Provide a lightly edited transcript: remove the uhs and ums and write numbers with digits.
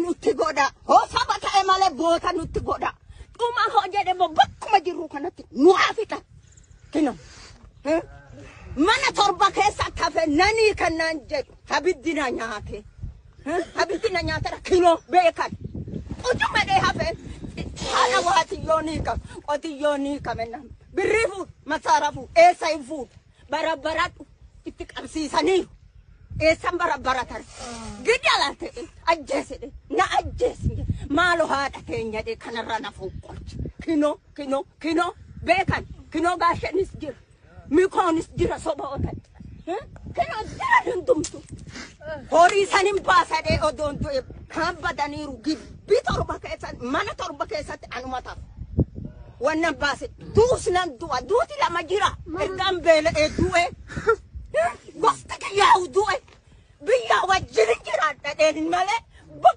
nutti godha hoo saba ta'e malee boota nutti godha dhuma hoo jedhe bakkuma jirru kanatti nu afita kino mana torba keessa tafe nani kannan jedhu habiddina nyaate habiddina nyaatara kino beekan ujuma de hafe ana waati yoni kamenna birifu masarafu esaifu barabaratu itti qabsiisanii esan barabaratan gidalate ajjeeside na ajjeesinde maalo haadha keenya de kanarra nafu qorch kino beekan kino gaashenis jira mikonis jira soba otat kino jira dundumtu hori sanin baasade odontu kan badaniru gibbi torba keessan mana torba keessatti anumata wannan baase duusnan duuti lama jira ergan beela du'e gosta yaa'u du'e biyya wajjin jira dhadheen malee